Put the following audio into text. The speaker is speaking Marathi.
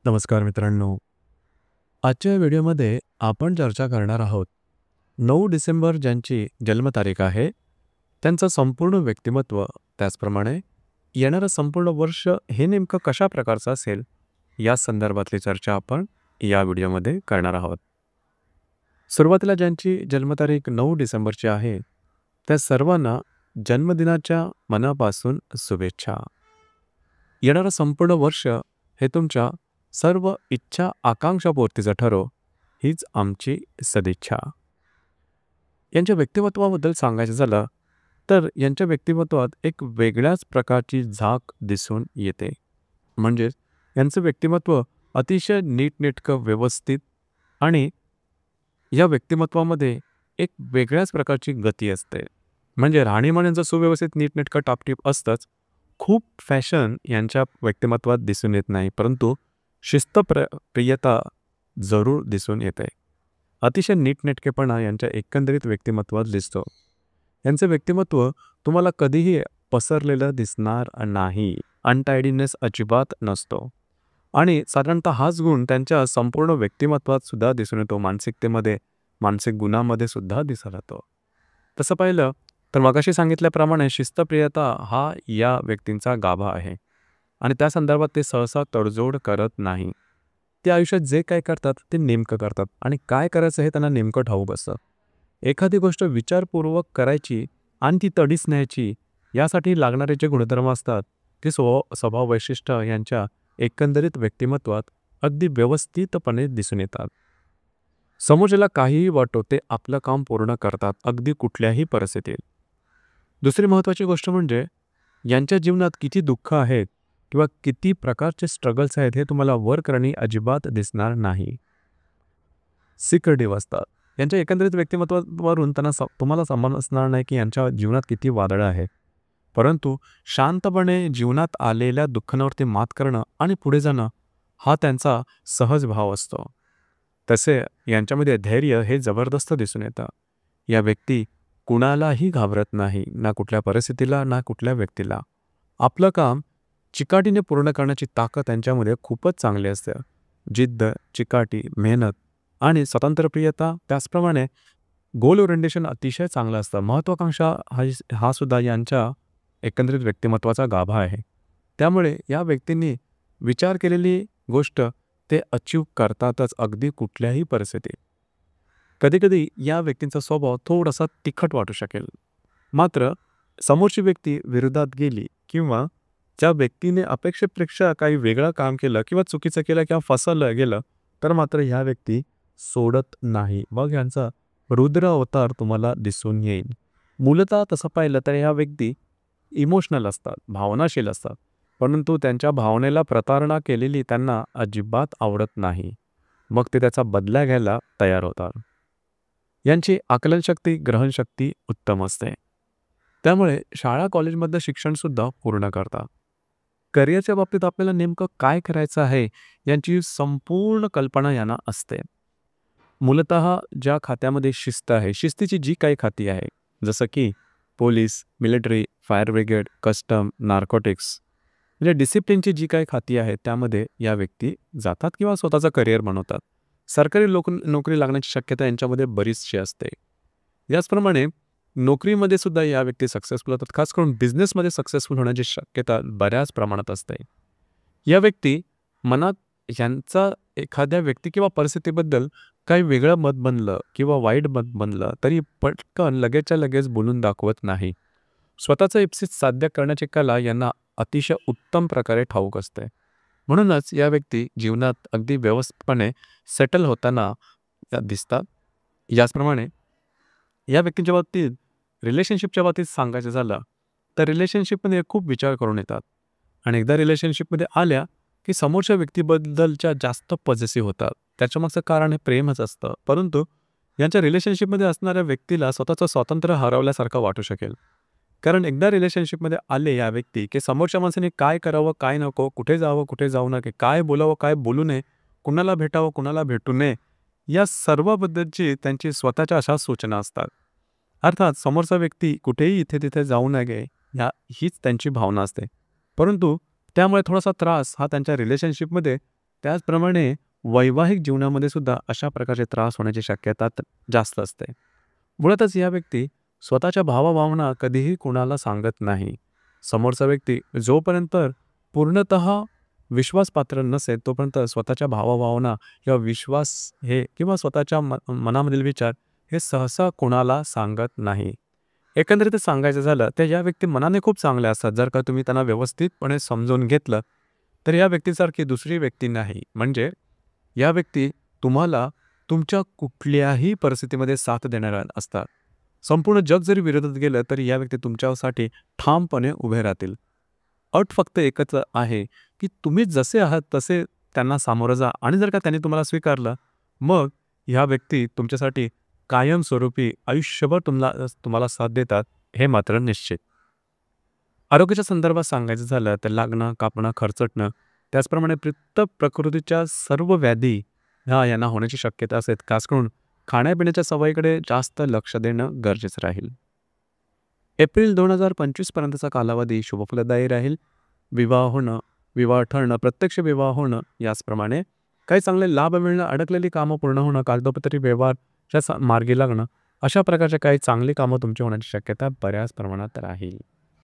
नमस्कार मित्रांनो. आजच्या व्हिडिओमध्ये आपण चर्चा करणार आहोत 9 डिसेंबर ज्यांची जन्मतारीख आहे, त्यांचं संपूर्ण व्यक्तिमत्व, त्याचप्रमाणे येणारं संपूर्ण वर्ष हे नेमकं कशा प्रकारचं असेल, या संदर्भातली चर्चा आपण या व्हिडिओमध्ये करणार आहोत. सुरुवातीला ज्यांची जन्मतारीख 9 डिसेंबरची आहे, त्या सर्वांना जन्मदिनाच्या मनापासून शुभेच्छा. येणारं संपूर्ण वर्ष हे तुमच्या सर्व इच्छा आकांक्षापूर्तीचं ठरो, हीच आमची सदिच्छा. यांच्या व्यक्तिमत्वाबद्दल सांगायचं झालं तर यांच्या व्यक्तिमत्वात एक वेगळ्याच प्रकारची झाक दिसून येते. म्हणजेच यांचं व्यक्तिमत्व अतिशय नीटनेटकं, व्यवस्थित आणि या व्यक्तिमत्वामध्ये एक वेगळ्याच प्रकारची गती असते. म्हणजे राहणीमान यांचं सुव्यवस्थित, नीटनेटकं, टापटीप असतंच. खूप फॅशन यांच्या व्यक्तिमत्वात दिसून येत नाही, परंतु प्रियता जरूर दिसून येते. अतिशय नीटनेटकेपणा यांच्या एकंदरीत व्यक्तिमत्वात दिसतो. यांचे व्यक्तिमत्व तुम्हाला कधीही पसरलेलं दिसणार नाही. अनटायडीनेस अजिबात नसतो आणि साधारणतः हाच गुण त्यांच्या संपूर्ण व्यक्तिमत्वात सुद्धा दिसून येतो. मानसिकतेमध्ये, मानसिक गुणामध्ये सुद्धा दिसत राहतो. तसं पाहिलं तर मगाशी सांगितल्याप्रमाणे शिस्तप्रियता हा या व्यक्तींचा गाभा आहे आणि त्या संदर्भात ते सहसा तडजोड करत नाही. ते आयुष्यात जे काय करतात ते नेमकं करतात आणि काय करायचं हे त्यांना नेमकं ठाऊक असतं. एखादी गोष्ट विचारपूर्वक करायची आणि ती तडीस न्यायची, यासाठी लागणारे जे गुणधर्म असतात ते स्वभाव वैशिष्ट्य यांच्या एकंदरीत व्यक्तिमत्वात अगदी व्यवस्थितपणे दिसून येतात. समोरच्याला काहीही वाटो ते आपलं काम पूर्ण करतात, अगदी कुठल्याही परिस्थितीत. दुसरी महत्त्वाची गोष्ट म्हणजे यांच्या जीवनात किती दुःख आहेत किंवा किती प्रकारचे स्ट्रगल्स आहेत हे तुम्हाला वरकरणी अजिबात दिसणार नाही. सिक्रेटिव्ह असतात. यांच्या एकंदरीत व्यक्तिमत्वावरून तुम्हाला समजणार नाही की यांच्या जीवनात किती वादळं आहेत. परंतु शांतपणे जीवनात आलेल्या दुःखांवरती मात करणं आणि पुढे जाणं हा त्यांचा सहज भाव असतो. तसे यांच्यामध्ये धैर्य हे जबरदस्त दिसून येतं. या व्यक्ती कुणालाही घाबरत नाही, ना कुठल्या परिस्थितीला, ना कुठल्या व्यक्तीला. आपलं काम चिकाटीने पूर्ण करण्याची ताकद त्यांच्यामध्ये खूपच चांगली असते. जिद्द, चिकाटी, मेहनत आणि स्वतंत्रप्रियता, त्याचप्रमाणे गोल ओरिएंटेशन अतिशय चांगलं असतं. महत्त्वाकांक्षा हा सुद्धा यांच्या एकंदरीत व्यक्तिमत्वाचा गाभा आहे. त्यामुळे या व्यक्तींनी विचार केलेली गोष्ट ते अचीव करतातच, अगदी कुठल्याही परिस्थितीत. कधीकधी या व्यक्तींचा स्वभाव थोडासा तिखट वाटू शकेल, मात्र समोरची व्यक्ती विरोधात गेली किंवा ज्या व्यक्तीने अपेक्षेपेक्षा काही वेगळं काम केलं किंवा चुकीचं केलं किंवा फसवलं गेलं तर मात्र ह्या व्यक्ती सोडत नाही. मग यांचा रुद्र अवतार तुम्हाला दिसून येईल. मूलतः तसं पाहिलं तर ह्या व्यक्ती इमोशनल असतात, भावनाशील असतात, परंतु त्यांच्या भावनेला प्रतारणा केलेली त्यांना अजिबात आवडत नाही. मग ते त्याचा बदला घ्यायला तयार होतात. यांची आकलनशक्ती, ग्रहणशक्ती उत्तम असते. त्यामुळे शाळा कॉलेजमधलं शिक्षणसुद्धा पूर्ण करतात. करिअरच्या बाबतीत आपल्याला नेमकं काय करायचं आहे यांची संपूर्ण कल्पना यांना असते. मूलतः ज्या खात्यामध्ये शिस्त आहे, शिस्तीची जी काही खाती आहे, जसं की police, military, fire brigade, custom, narcotics, म्हणजे डिसिप्लिनची जी काही खाती आहेत त्यामध्ये या व्यक्ती जातात किंवा स्वतःचं करिअर बनवतात. सरकारी नोकरी लागण्याची शक्यता यांच्यामध्ये बरीचशी असते. याचप्रमाणे नोकरीमध्ये सुद्धा या व्यक्ती सक्सेसफुल होतात. खास करून बिझनेसमध्ये सक्सेसफुल होण्याची शक्यता बऱ्याच प्रमाणात असते. या व्यक्ती मनात यांचा एखाद्या व्यक्ती किंवा परिस्थितीबद्दल काही वेगळं मत बनलं किंवा वाईट मत बनलं तरी पटकन लगेचच्या लगेच बोलून दाखवत नाही. स्वतःचं इप्सित साध्य करण्याची कला यांना अतिशय उत्तम प्रकारे ठाऊक असते. म्हणूनच या व्यक्ती जीवनात अगदी व्यवस्थितपणे सेटल होताना दिसतात. याचप्रमाणे या व्यक्तींच्या बाबतीत रिलेशनशिपच्या बाबतीत सांगायचं झालं तर रिलेशनशिपमध्ये खूप विचार करून येतात आणि एकदा रिलेशनशिपमध्ये आल्या की समोरच्या व्यक्तीबद्दलच्या जास्त पॉझिटिव्ह होतात. त्याच्यामागचं कारण हे प्रेमच असतं. परंतु यांच्या रिलेशनशिपमध्ये असणाऱ्या व्यक्तीला स्वतःचं स्वातंत्र्य हरवल्यासारखं वाटू शकेल. कारण एकदा रिलेशनशिपमध्ये आले या व्यक्ती की समोरच्या माणसाने काय करावं, काय नको, कुठे जावं, कुठे जाऊ नये, काय बोलावं, काय बोलू नये, कुणाला भेटावं, कुणाला भेटू नये, या सर्वबद्दलची त्यांची स्वतःच्या अशा सूचना असतात. अर्थात समोरचा व्यक्ती कुठेही इथे तिथे जाऊ नये हीच त्यांची भावना असते. परंतु त्यामुळे थोडासा त्रास हा त्यांच्या रिलेशनशिपमध्ये त्याचप्रमाणे वैवाहिक जीवनामध्ये सुद्धा अशा प्रकारचे त्रास होण्याची शक्यता जास्त असते. मुळातच या व्यक्ती स्वतःच्या भावभावना कधीही कुणाला सांगत नाही. समोरचा व्यक्ती जोपर्यंत पूर्णतः विश्वासपात्र नसेल तोपर्यंत स्वतःच्या भावभावना किंवा विश्वास हे किंवा स्वतःच्या मनामधील विचार हे सहसा कुणाला सांगत नाही. एकंदरीत सांगायचं झालं तर या व्यक्ती मनाने खूप चांगले असतात. जर का तुम्ही त्यांना व्यवस्थितपणे समजून घेतलं तर या व्यक्तीसारखी दुसरी व्यक्ती नाही. म्हणजे या व्यक्ती तुम्हाला तुमच्या कुठल्याही परिस्थितीमध्ये साथ देणाऱ्या असतात. संपूर्ण जग जरी विरोधात गेलं तरी या व्यक्ती तुमच्यासाठी ठामपणे उभे राहतील. अट फक्त एकच आहे की तुम्ही जसे आहात तसे त्यांना सामोरं जा आणि जर का त्यांनी तुम्हाला स्वीकारलं मग ह्या व्यक्ती तुमच्यासाठी कायमस्वरूपी आयुष्यभर तुम्हाला साथ देतात हे मात्र निश्चित. आरोग्याच्या संदर्भात सांगायचं झालं तर लागणं, कापणं, खरचटणं त्याचप्रमाणे पित्त प्रकृतीच्या सर्व व्याधी यांना होण्याची शक्यता असते. खास करून खाण्यापिण्याच्या सवयीकडे जास्त लक्ष देणं गरजेचं राहील. एप्रिल 2025 पर्यंतचा कालावधी शुभफलदायी राहील. विवाह होणं, विवाह ठरणं, प्रत्यक्ष विवाह होणं याचप्रमाणे काही चांगले लाभ मिळणं, अडकलेली कामं पूर्ण होणं, कागदोपत्री व्यवहारच्या मार्गी लागणं अशा प्रकारच्या काही चांगली कामं तुमची होण्याची शक्यता बऱ्याच प्रमाणात राहील.